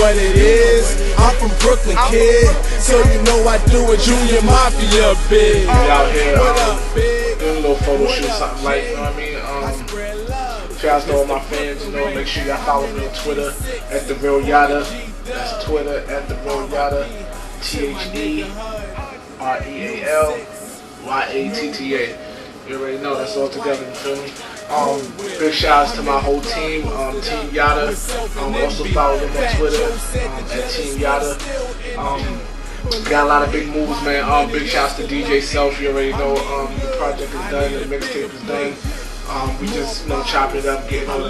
what it is. I'm from Brooklyn, kid, so you know I do a Junior Mafia big. We out here doing a little photo shoot, something like, you know what I mean? Shout out to all my fans, you know, make sure y'all follow me on Twitter at the Real Yatta. That's Twitter at the Real Yatta. TheRealYatta. You already know, that's all together, you feel me? Big shout outs to my whole team, Team Yatta. Also follow them on Twitter at Team Yatta. Got a lot of big moves, man. Big shout outs to DJ Self. You already know the project is done, the mixtape is done. We just, you know, chopping it up, getting all the,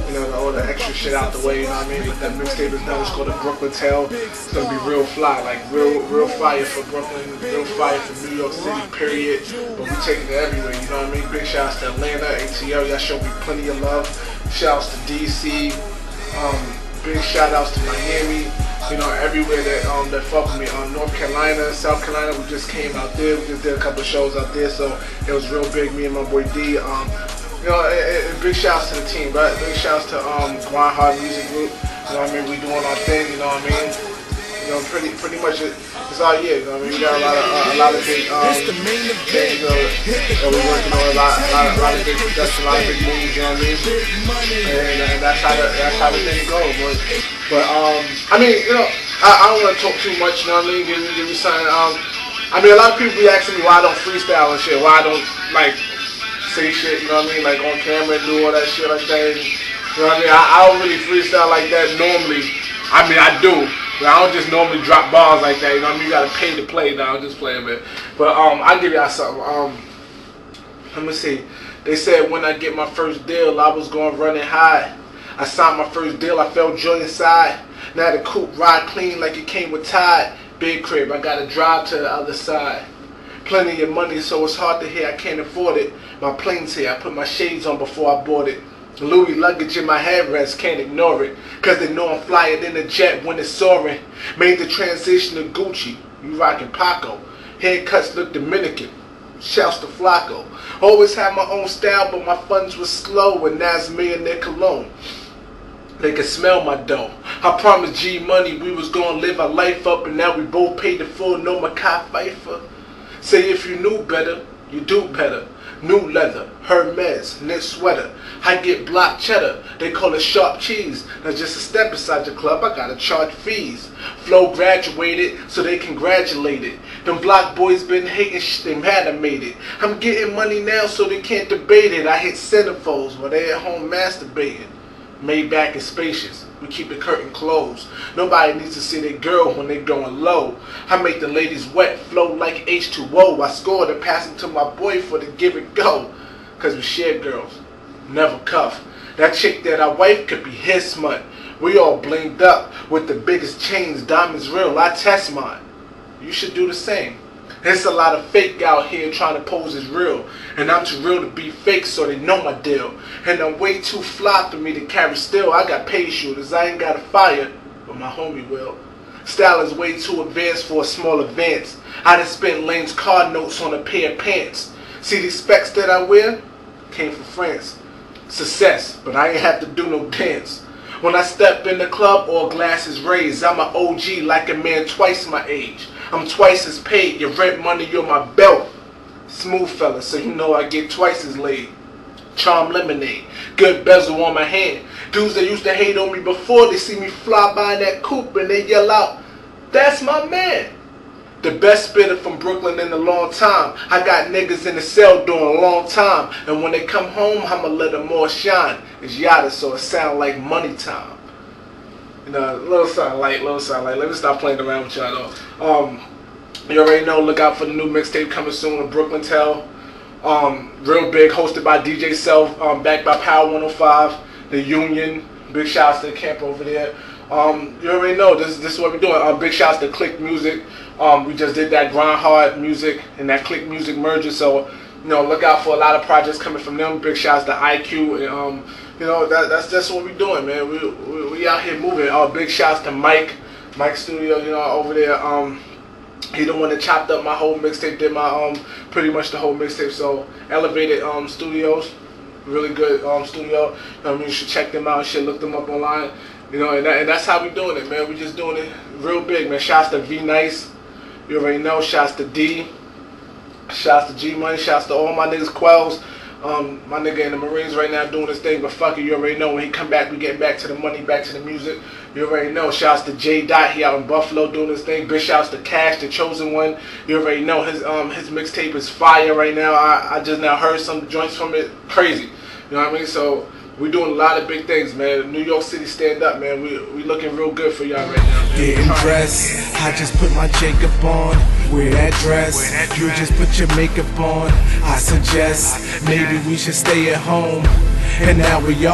you know, all the extra shit out the way, you know what I mean? But that mixtape is done. It's called the Brooklyn Tale. It's gonna be real fly, like real fire for Brooklyn, real fire for New York City, period. But we taking it everywhere, you know what I mean? Big shout outs to Atlanta, ATL, y'all show me plenty of love. Shout outs to DC. Big shout outs to Miami. You know, everywhere that fuck with me. North Carolina, South Carolina, we just came out there. We just did a couple of shows out there, so it was real big. Me and my boy D. You know, big shouts to the team, right? Big shouts to Grind Hard Music Group. You know what I mean? We doing our thing. You know what I mean? You know, pretty much it's all year. You know what I mean? We got a lot of big things. You know, we're working on a lot of big production, a lot of big movies. You know what I mean? And that's how the thing goes, boy. But I mean, you know, I don't want to talk too much, you know what I mean? Give me something. I mean, a lot of people be asking me why I don't freestyle and shit, why I don't like say shit, you know what I mean? Like on camera and do all that shit like that. And, you know what I mean? I don't really freestyle like that normally. I mean, I do, but I don't just normally drop bars like that. You know what I mean? You gotta pay to play now. I'm just playing, man. But I'll give y'all something. Let me see. They said when I get my first deal, I was gonna run and hide. I signed my first deal, I felt joy inside. Now the coupe ride clean like it came with Tide. Big crib, I gotta drive to the other side. Plenty of money, so it's hard to hear, I can't afford it. My plane's here, I put my shades on before I board it. Louis luggage in my headrest, can't ignore it. Cause they know I'm flyer than a jet when it's soaring. Made the transition to Gucci, you rockin' Paco. Haircuts look Dominican, shouts to Flacco. Always had my own style, but my funds was slow. And that's me and their cologne. They could smell my dough. I promised G Money we was gonna live our life up, and now we both paid the full. No Makai Pfeiffer. Say if you knew better, you do better. New leather, Hermes, knit sweater. I get block cheddar, they call it sharp cheese. Now just a step inside your club, I gotta charge fees. Flow graduated, so they congratulated. Them block boys been hating shit, they mad I made it. I'm getting money now, so they can't debate it. I hit centerfolds while they at home masturbating. Maybach is spacious, we keep the curtain closed. Nobody needs to see their girl when they going low. I make the ladies wet, flow like H2O. I scored and pass them to my boy for the give it go. Cause we share girls, never cuff. That chick that I wife could be his smut. We all blinged up with the biggest chains, diamonds real, I test mine. You should do the same. There's a lot of fake out here trying to pose as real. And I'm too real to be fake, so they know my deal. And I'm way too fly for me to carry still. I got paid shooters, I ain't got a fire, but my homie will. Style is way too advanced for a small advance. I done spent Lane's car notes on a pair of pants. See these specs that I wear? Came from France. Success, but I ain't have to do no dance. When I step in the club, all glasses raised. I'm an OG like a man twice my age. I'm twice as paid, your rent money, you're my belt. Smooth fella, so you know I get twice as laid. Charm lemonade, good bezel on my hand. Dudes that used to hate on me before, they see me fly by in that coupe and they yell out, that's my man. The best spitter from Brooklyn in a long time. I got niggas in the cell doing a long time. And when they come home, I'ma let them all shine. It's Yatta, so it sound like money time. You know, little sound light. Let me stop playing around with y'all though. You already know, look out for the new mixtape coming soon, the Brooklyn Tale. Real big, hosted by DJ Self, backed by Power 105, The Union. Big shouts to the camp over there. You already know, this is what we're doing. Big shouts to Click Music. We just did that Grind Hard Music and that Click Music merger, so you know, look out for a lot of projects coming from them. Big shouts to IQ, and you know, that's just what we're doing, man. We out here moving. Big shouts to Mike Studio, you know, over there. He the one that chopped up my whole mixtape, did my pretty much the whole mixtape. So Elevated Studios, really good studio. I mean, you should check them out and shit, look them up online. You know, and that's how we doing it, man. We just doing it real big, man. Shouts to V Nice. You already know. Shouts to D. Shouts to G Money. Shouts to all my niggas Quells. My nigga in the Marines right now doing his thing, but fuck it, you already know when he come back, we getting back to the money, back to the music. You already know. Shouts to J Dot, he out in Buffalo doing his thing. Big shouts to Cash, the chosen one. You already know his mixtape is fire right now. I just now heard some joints from it, crazy. You know what I mean? So we doing a lot of big things, man. New York City, stand up, man. We looking real good for y'all right now, man. Getting dressed, I just put my Jacob on. Wear that dress, you just put your makeup on. I suggest maybe we should stay at home. And now we all